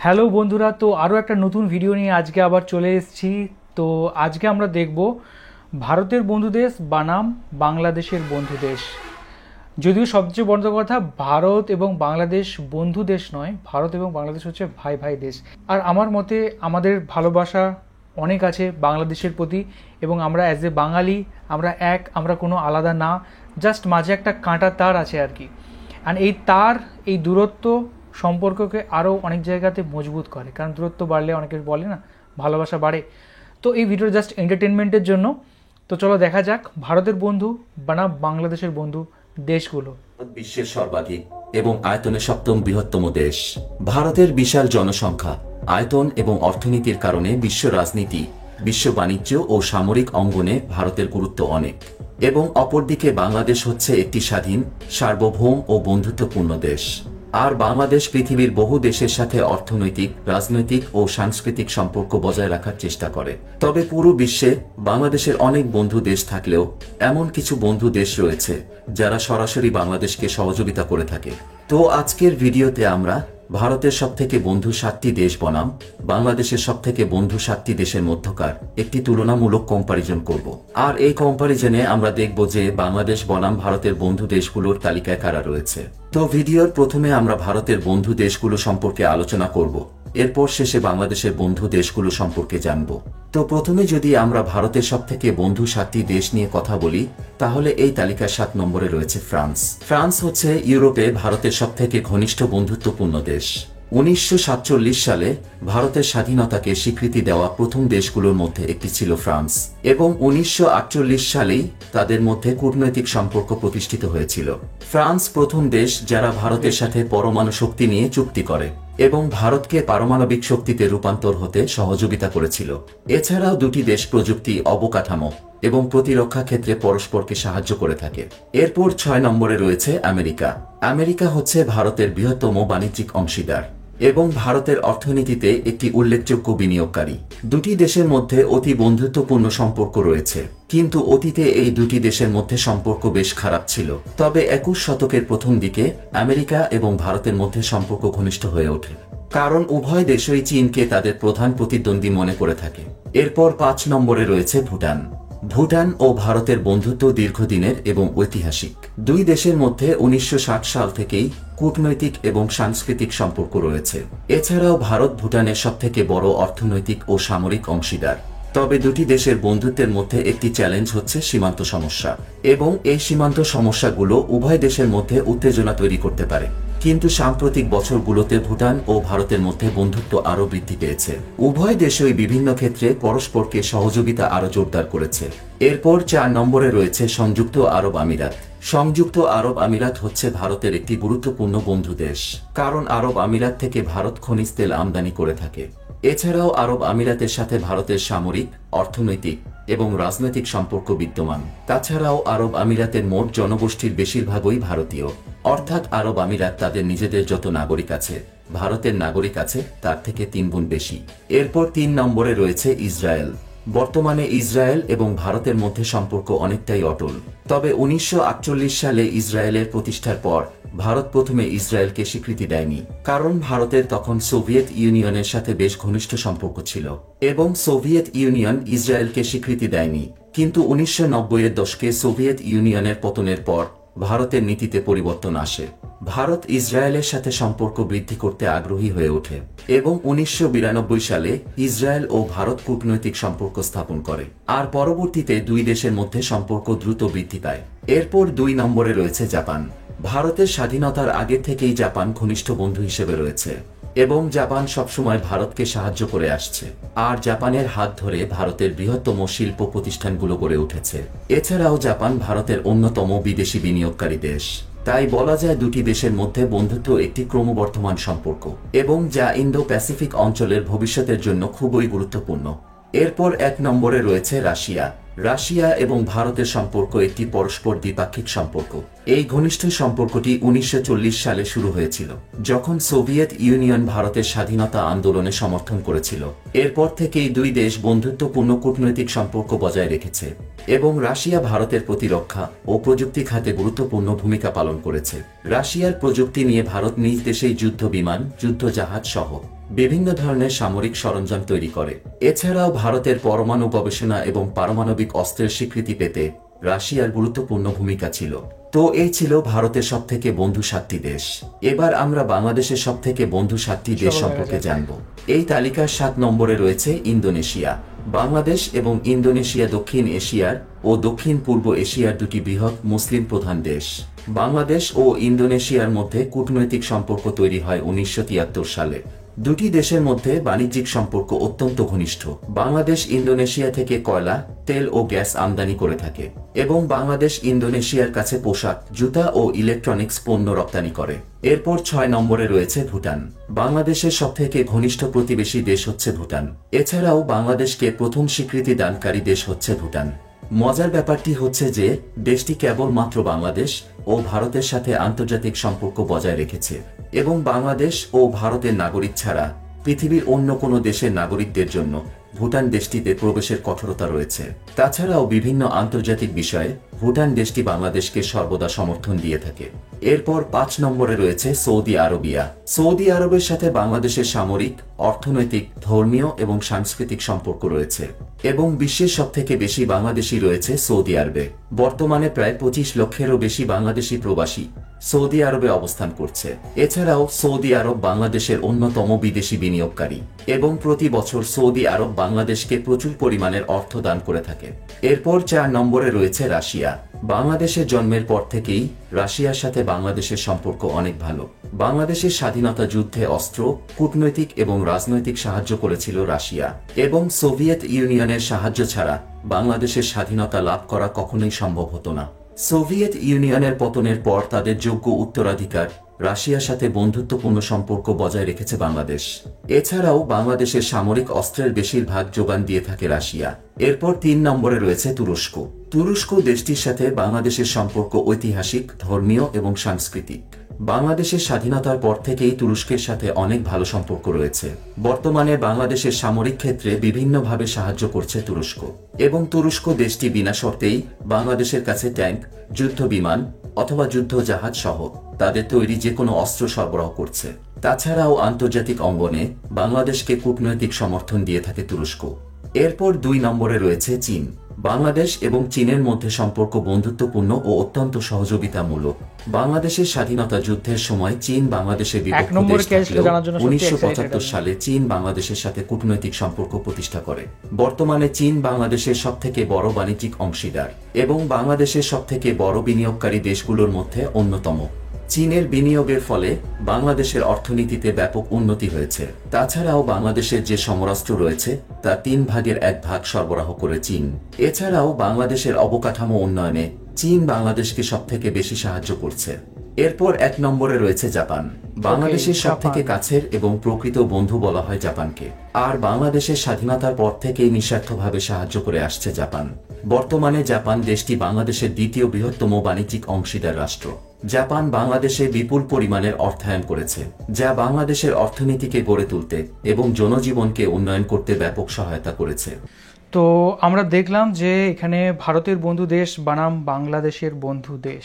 Hello বন্ধুরা, তো আরও একটা নতুন ভিডিও নিয়ে আজকে আবার চলে এসেছি। তো আজকে আমরা দেখব ভারতের বন্ধু দেশ বনাম বাংলাদেশের বন্ধু দেশ। যদিও সবচেয়ে বড় কথা, ভারত এবং বাংলাদেশ বন্ধু দেশ নয়, ভারত এবং বাংলাদেশ হচ্ছে ভাই ভাই দেশ। আর আমার মতে আমাদের ভালোবাসা অনেক আছে বাংলাদেশের প্রতি, এবং আমরা অ্যাজ এ বাঙালি আমরা এক, আমরা কোনো আলাদা না, জাস্ট মাঝে একটা কাঁটা তার আছে আর কি। অ্যান্ড এই তার, এই দূরত্ব সম্পর্ককে আরও অনেক জায়গাতে মজবুত করে, কারণ দূরত্ব বাড়লে অনেকে বলে না ভালোবাসা বাড়ে। তো এই ভিডিও জাস্ট এন্টারটেনমেন্টের জন্য। তো চলো দেখা যাক ভারতের বন্ধু বনাম বাংলাদেশের বন্ধু দেশগুলো। বিশ্বের সর্বাধিক এবং আয়তনে সপ্তম বৃহত্তম দেশ। ভারতের বিশাল জনসংখ্যা, আয়তন এবং অর্থনীতির কারণে বিশ্ব রাজনীতি, বিশ্ব বাণিজ্য ও সামরিক অঙ্গনে ভারতের গুরুত্ব অনেক। এবং অপরদিকে বাংলাদেশ হচ্ছে একটি স্বাধীন, সার্বভৌম ও বন্ধুত্বপূর্ণ দেশ। আর বাংলাদেশ পৃথিবীর বহু দেশের সাথে অর্থনৈতিক, রাজনৈতিক ও সাংস্কৃতিক সম্পর্ক বজায় রাখার চেষ্টা করে। তবে পুরো বিশ্বে বাংলাদেশের অনেক বন্ধু দেশ থাকলেও এমন কিছু বন্ধু দেশ রয়েছে যারা সরাসরি বাংলাদেশকে সহযোগিতা করে থাকে। তো আজকের ভিডিওতে আমরা ভারতের সবথেকে বন্ধু 7টি দেশ বনাম বাংলাদেশের সবথেকে বন্ধু 7টি দেশের মধ্যকার একটি তুলনামূলক কম্পারিজন করব। আর এই কম্পারিজনে আমরা দেখব যে বাংলাদেশ বনাম ভারতের বন্ধু দেশগুলোর তালিকায় কারা রয়েছে। তো ভিডিওর প্রথমে আমরা ভারতের বন্ধু দেশগুলো সম্পর্কে আলোচনা করব, এরপর শেষে বাংলাদেশের বন্ধু দেশগুলো সম্পর্কে জানব। তো প্রথমে যদি আমরা ভারতের সবথেকে বন্ধু 7টি দেশ নিয়ে কথা বলি, তাহলে এই তালিকার 7 নম্বরে রয়েছে ফ্রান্স। ফ্রান্স হচ্ছে ইউরোপে ভারতের সবথেকে ঘনিষ্ঠ বন্ধুত্বপূর্ণ দেশ। 1947 সালে ভারতের স্বাধীনতাকে স্বীকৃতি দেওয়া প্রথম দেশগুলোর মধ্যে একটি ছিল ফ্রান্স, এবং 1948 সালেই তাদের মধ্যে কূটনৈতিক সম্পর্ক প্রতিষ্ঠিত হয়েছিল। ফ্রান্স প্রথম দেশ যারা ভারতের সাথে পরমাণু শক্তি নিয়ে চুক্তি করে এবং ভারতকে পারমাণবিক শক্তিতে রূপান্তর হতে সহযোগিতা করেছিল। এছাড়াও দুটি দেশ প্রযুক্তি, অবকাঠামো এবং প্রতিরক্ষা ক্ষেত্রে পরস্পরকে সাহায্য করে থাকে। এরপর 6 নম্বরে রয়েছে আমেরিকা। আমেরিকা হচ্ছে ভারতের বৃহত্তম বাণিজ্যিক অংশীদার এবং ভারতের অর্থনীতিতে একটি উল্লেখযোগ্য বিনিয়োগকারী। দুটি দেশের মধ্যে অতি বন্ধুত্বপূর্ণ সম্পর্ক রয়েছে, কিন্তু অতীতে এই দুটি দেশের মধ্যে সম্পর্ক বেশ খারাপ ছিল। তবে 21 শতকের প্রথম দিকে আমেরিকা এবং ভারতের মধ্যে সম্পর্ক ঘনিষ্ঠ হয়ে ওঠে, কারণ উভয় দেশই চীনকে তাদের প্রধান প্রতিদ্বন্দ্বী মনে করে থাকে। এরপর 5 নম্বরে রয়েছে ভুটান। ভুটান ও ভারতের বন্ধুত্ব দীর্ঘদিনের এবং ঐতিহাসিক। দুই দেশের মধ্যে 1960 সাল থেকেই কূটনৈতিক এবং সাংস্কৃতিক সম্পর্ক রয়েছে। এছাড়াও ভারত ভুটানের সবথেকে বড় অর্থনৈতিক ও সামরিক অংশীদার। তবে দুটি দেশের বন্ধুত্বের মধ্যে একটি চ্যালেঞ্জ হচ্ছে সীমান্ত সমস্যা, এবং এই সীমান্ত সমস্যাগুলো উভয় দেশের মধ্যে উত্তেজনা তৈরি করতে পারে। কিন্তু সাম্প্রতিক বছরগুলোতে ভুটান ও ভারতের মধ্যে বন্ধুত্ব আরও বৃদ্ধি পেয়েছে। উভয় দেশই বিভিন্ন ক্ষেত্রে পরস্পরকে সহযোগিতা আরও জোরদার করেছে। এরপর 4 নম্বরে রয়েছে সংযুক্ত আরব আমিরাত। সংযুক্ত আরব আমিরাত হচ্ছে ভারতের একটি গুরুত্বপূর্ণ বন্ধু দেশ, কারণ আরব আমিরাত থেকে ভারত খনিজ তেল আমদানি করে থাকে। এছাড়াও আরব আমিরাতের সাথে ভারতের সামরিক, অর্থনৈতিক এবং রাজনৈতিক সম্পর্ক বিদ্যমান। তাছাড়াও আরব আমিরাতের মোট জনগোষ্ঠীর বেশিরভাগই ভারতীয়, অর্থাৎ আরব আমিরাত তাদের নিজেদের যত নাগরিক আছে, ভারতের নাগরিক আছে তার থেকে 3 গুণ বেশি। এরপর 3 নম্বরে রয়েছে ইসরায়েল। বর্তমানে ইসরায়েল এবং ভারতের মধ্যে সম্পর্ক অনেকটাই অটল। তবে 1948 সালে ইসরায়েলের প্রতিষ্ঠার পর ভারত প্রথমে ইসরায়েলকে স্বীকৃতি দেয়নি, কারণ ভারতের তখন সোভিয়েত ইউনিয়নের সাথে বেশ ঘনিষ্ঠ সম্পর্ক ছিল এবং সোভিয়েত ইউনিয়ন ইসরায়েলকে স্বীকৃতি দেয়নি। কিন্তু 1990-এর দশকে সোভিয়েত ইউনিয়নের পতনের পর ভারতের নীতিতে পরিবর্তন আসে। ভারত ইসরায়েলের সাথে সম্পর্ক বৃদ্ধি করতে আগ্রহী হয়ে ওঠে এবং 1992 সালে ইসরায়েল ও ভারত কূটনৈতিক সম্পর্ক স্থাপন করে। আর পরবর্তীতে দুই দেশের মধ্যে সম্পর্ক দ্রুত বৃদ্ধি পায়। এরপর 2 নম্বরে রয়েছে জাপান। ভারতের স্বাধীনতার আগে থেকেই জাপান ঘনিষ্ঠ বন্ধু হিসেবে রয়েছে এবং জাপান সবসময় ভারতকে সাহায্য করে আসছে। আর জাপানের হাত ধরে ভারতের বৃহত্তম শিল্প প্রতিষ্ঠানগুলো গড়ে উঠেছে। এছাড়াও জাপান ভারতের অন্যতম বিদেশি বিনিয়োগকারী দেশ। তাই বলা যায় দুটি দেশের মধ্যে বন্ধুত্ব একটি ক্রমবর্ধমান সম্পর্ক, এবং যা ইন্দো প্যাসিফিক অঞ্চলের ভবিষ্যতের জন্য খুবই গুরুত্বপূর্ণ। এরপর 1 নম্বরে রয়েছে রাশিয়া। রাশিয়া এবং ভারতের সম্পর্ক একটি পরস্পর দ্বিপাক্ষিক সম্পর্ক। এই ঘনিষ্ঠ সম্পর্কটি 1940 সালে শুরু হয়েছিল, যখন সোভিয়েত ইউনিয়ন ভারতের স্বাধীনতা আন্দোলনে সমর্থন করেছিল। এরপর থেকেই দুই দেশ বন্ধুত্বপূর্ণ কূটনৈতিক সম্পর্ক বজায় রেখেছে এবং রাশিয়া ভারতের প্রতিরক্ষা ও প্রযুক্তি খাতে গুরুত্বপূর্ণ ভূমিকা পালন করেছে। রাশিয়ার প্রযুক্তি নিয়ে ভারত নিজ দেশেই যুদ্ধ বিমান, যুদ্ধ জাহাজ সহ বিভিন্ন ধরনের সামরিক সরঞ্জাম তৈরি করে। এছাড়াও ভারতের পরমাণু গবেষণা এবং পারমাণবিক অস্ত্রের স্বীকৃতি পেতে রাশিয়ার গুরুত্বপূর্ণ ভূমিকা ছিল। তো এই ছিল ভারতের সবথেকে বন্ধু 7টি দেশ। এবার আমরা বাংলাদেশের সবথেকে বন্ধু 7টি দেশ সম্পর্কে জানব। এই তালিকার 7 নম্বরে রয়েছে ইন্দোনেশিয়া। বাংলাদেশ এবং ইন্দোনেশিয়া দক্ষিণ এশিয়ার ও দক্ষিণ পূর্ব এশিয়ার দুটি বৃহৎ মুসলিম প্রধান দেশ। বাংলাদেশ ও ইন্দোনেশিয়ার মধ্যে কূটনৈতিক সম্পর্ক তৈরি হয় 1973 সালে। দুটি দেশের মধ্যে বাণিজ্যিক সম্পর্ক অত্যন্ত ঘনিষ্ঠ। বাংলাদেশ ইন্দোনেশিয়া থেকে কয়লা, তেল ও গ্যাস আমদানি করে থাকে এবং বাংলাদেশ ইন্দোনেশিয়ার কাছে পোশাক, জুতা ও ইলেকট্রনিক্স পণ্য রপ্তানি করে। এরপর 6 নম্বরে রয়েছে ভুটান। বাংলাদেশের সবথেকে ঘনিষ্ঠ প্রতিবেশী দেশ হচ্ছে ভুটান। এছাড়াও বাংলাদেশকে প্রথম স্বীকৃতি দানকারী দেশ হচ্ছে ভুটান। মজার ব্যাপারটি হচ্ছে যে দেশটি কেবলমাত্র বাংলাদেশ ও ভারতের সাথে আন্তর্জাতিক সম্পর্ক বজায় রেখেছে এবং বাংলাদেশ ও ভারতের নাগরিক ছাড়া পৃথিবীর অন্য কোনো দেশের নাগরিকদের জন্য ভুটান দেশটিতে প্রবেশের কঠোরতা রয়েছে। তাছাড়াও বিভিন্ন আন্তর্জাতিক বিষয়ে ভুটান দেশটি বাংলাদেশকে সর্বদা সমর্থন দিয়ে থাকে। এরপর 5 নম্বরে রয়েছে সৌদি আরবিয়া। সৌদি আরবের সাথে বাংলাদেশের সামরিক, অর্থনৈতিক, ধর্মীয় এবং সাংস্কৃতিক সম্পর্ক রয়েছে এবং বিশ্বের সবথেকে বেশি বাংলাদেশি রয়েছে সৌদি আরবে। বর্তমানে প্রায় 25 লক্ষেরও বেশি বাংলাদেশি প্রবাসী সৌদি আরবে অবস্থান করছে। এছাড়াও সৌদি আরব বাংলাদেশের অন্যতম বিদেশি বিনিয়োগকারী এবং প্রতি বছর সৌদি আরব বাংলাদেশকে প্রচুর পরিমাণের অর্থ দান করে থাকে। এরপর 4 নম্বরে রয়েছে রাশিয়া। বাংলাদেশের জন্মের পর থেকেই রাশিয়ার সাথে বাংলাদেশের সম্পর্ক অনেক ভালো। বাংলাদেশের স্বাধীনতা যুদ্ধে অস্ত্র, কূটনৈতিক এবং রাজনৈতিক সাহায্য করেছিল রাশিয়া এবং সোভিয়েত ইউনিয়নের সাহায্য ছাড়া বাংলাদেশের স্বাধীনতা লাভ করা কখনোই সম্ভব হতো না। সোভিয়েত ইউনিয়নের পতনের পর তাদের যোগ্য উত্তরাধিকার রাশিয়ার সাথে বন্ধুত্বপূর্ণ সম্পর্ক বজায় রেখেছে বাংলাদেশ। এছাড়াও বাংলাদেশের সামরিক অস্ত্রের বেশিরভাগ যোগান দিয়ে থাকে রাশিয়া। এরপর 3 নম্বরে রয়েছে তুরস্ক। তুরস্ক দেশটির সাথে বাংলাদেশের সম্পর্ক ঐতিহাসিক, ধর্মীয় এবং সাংস্কৃতিক। বাংলাদেশের স্বাধীনতার পর থেকেই তুরস্কের সাথে অনেক ভালো সম্পর্ক রয়েছে। বর্তমানে বাংলাদেশের সামরিক ক্ষেত্রে বিভিন্নভাবে সাহায্য করছে তুরস্ক এবং তুরস্ক দেশটি বিনা শর্তেই বাংলাদেশের কাছে ট্যাঙ্ক, যুদ্ধ বিমান অথবা যুদ্ধ জাহাজ সহ তাদের তৈরি যে কোনো অস্ত্র সরবরাহ করছে। তাছাড়াও আন্তর্জাতিক অঙ্গনে বাংলাদেশকে কূটনৈতিক সমর্থন দিয়ে থাকে তুরস্ক। এরপর 2 নম্বরে রয়েছে চীন। বাংলাদেশ এবং চীনের মধ্যে সম্পর্ক বন্ধুত্বপূর্ণ ও অত্যন্ত সহযোগিতামূলক। বাংলাদেশের স্বাধীনতা যুদ্ধের সময় চীন বাংলাদেশের বিপক্ষ দেশ থাকলেও 1975 সালে চীন বাংলাদেশের সাথে কূটনৈতিক সম্পর্ক প্রতিষ্ঠা করে। বর্তমানে চীন বাংলাদেশের সবথেকে বড় বাণিজ্যিক অংশীদার এবং বাংলাদেশের সবথেকে বড় বিনিয়োগকারী দেশগুলোর মধ্যে অন্যতম। চীনের বিনিয়োগের ফলে বাংলাদেশের অর্থনীতিতে ব্যাপক উন্নতি হয়েছে। তাছাড়াও বাংলাদেশের যে সমরাস্ত্র রয়েছে তা 3 ভাগের 1 ভাগ সরবরাহ করে চীন। এছাড়াও বাংলাদেশের অবকাঠামো উন্নয়নে চীন বাংলাদেশকে সবথেকে বেশি সাহায্য করছে। এরপর 1 নম্বরে রয়েছে জাপান। বাংলাদেশের সবথেকে কাছের এবং প্রকৃত বন্ধু বলা হয় জাপানকে। আর বাংলাদেশের স্বাধীনতার পর থেকেই নিঃস্বার্থভাবে সাহায্য করে আসছে জাপান। বর্তমানে জাপান দেশটি বাংলাদেশের দ্বিতীয় বৃহত্তম বাণিজ্যিক অংশীদার রাষ্ট্র। জাপান বাংলাদেশে বিপুল পরিমাণের অর্থায়ন করেছে, যা বাংলাদেশের অর্থনীতিকে গড়ে তুলতে এবং জনজীবনকে উন্নয়ন করতে ব্যাপক সহায়তা করেছে। তো আমরা দেখলাম যে এখানে ভারতের বন্ধু দেশ বানাম বাংলাদেশের বন্ধু দেশ।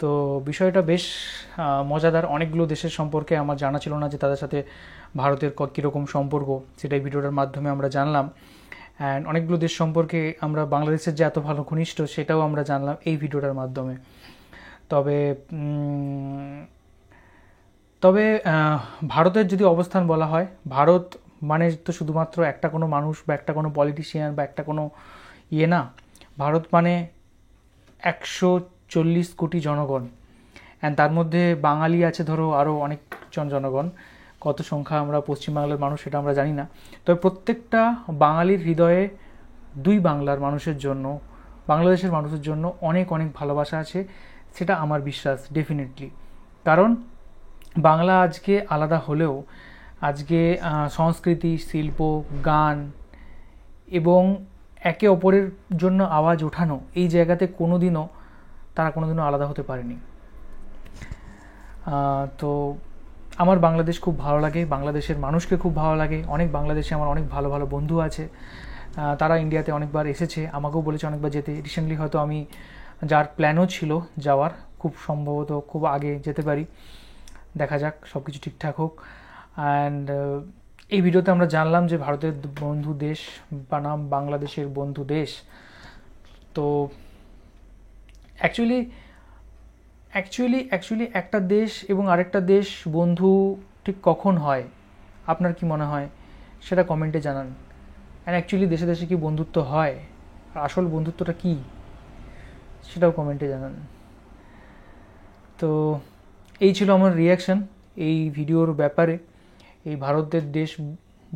তো বিষয়টা বেশ মজাদার। অনেকগুলো দেশের সম্পর্কে আমার জানা ছিল না যে তাদের সাথে ভারতের কীরকম সম্পর্ক, সেটাই ভিডিওটার মাধ্যমে আমরা জানলাম। অ্যান্ড অনেকগুলো দেশ সম্পর্কে আমরা বাংলাদেশের যে এত ভালো ঘনিষ্ঠ সেটাও আমরা জানলাম এই ভিডিওটার মাধ্যমে। তবে ভারতের যদি অবস্থান বলা হয়, ভারত মানে তো শুধুমাত্র একটা কোনো মানুষ বা একটা কোনো পলিটিশিয়ান বা একটা কোনো না। ভারত মানে 140 কোটি জনগণ। অ্যান্ড তার মধ্যে বাঙালি আছে ধরো আরও অনেকজন জনগণ। কত সংখ্যা আমরা পশ্চিমবাংলার মানুষ সেটা আমরা জানি না। তবে প্রত্যেকটা বাঙালির হৃদয়ে 2 বাংলার মানুষের জন্য, বাংলাদেশের মানুষের জন্য অনেক অনেক ভালোবাসা আছে, সেটা আমার বিশ্বাস ডেফিনেটলি। কারণ বাংলা আজকে আলাদা হলেও আজকে সংস্কৃতি, শিল্প, গান এবং একে অপরের জন্য আওয়াজ ওঠানো, এই জায়গাতে তারা কোনোদিনও আলাদা হতে পারেনি। তো আমার বাংলাদেশ খুব ভালো লাগে, বাংলাদেশের মানুষকে খুব ভালো লাগে। অনেক বাংলাদেশে আমার অনেক ভালো ভালো বন্ধু আছে, তারা ইন্ডিয়াতে অনেকবার এসেছে, আমাকেও বলেছে অনেকবার যেতে। রিসেন্টলি হয়তো আমি যার প্ল্যানও ছিল যাওয়ার, খুব সম্ভবত খুব আগে যেতে পারি, দেখা যাক সব কিছু ঠিকঠাক হোক। অ্যান্ড এই ভিডিওতে আমরা জানলাম যে ভারতের বন্ধু দেশ বানাম বাংলাদেশের বন্ধু দেশ। তো অ্যাকচুয়ালি একটা দেশ এবং আরেকটা দেশ বন্ধু ঠিক কখন হয়, আপনার কি মনে হয় সেটা কমেন্টে জানান। অ্যান্ড অ্যাকচুয়ালি দেশে দেশে কি বন্ধুত্ব হয়, আর আসল বন্ধুত্বটা কী সেটাও কমেন্টে জানান। তো এই ছিল আমার রিয়াকশান এই ভিডিওর ব্যাপারে, এই ভারতের দেশ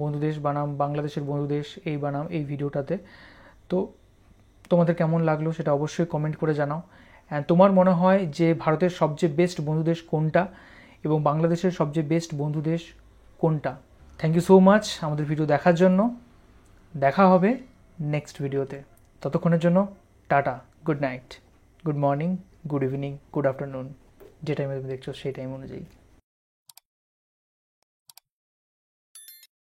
বন্ধু দেশ বানাম বাংলাদেশের বন্ধু দেশ এই ভিডিওটাতে। তো তোমাদের কেমন লাগলো সেটা অবশ্যই কমেন্ট করে জানাও। অ্যান্ড তোমার মনে হয় যে ভারতের সবচেয়ে বেস্ট বন্ধু দেশ কোনটা এবং বাংলাদেশের সবচেয়ে বেস্ট বন্ধু দেশ কোনটা। থ্যাংক ইউ সো মাচ আমাদের ভিডিও দেখার জন্য। দেখা হবে নেক্সট ভিডিওতে। ততক্ষণের জন্য tata, good night, good morning, good evening, good afternoon, যে টাইমে তুমি দেখছো সেই টাইম অনুযায়ী।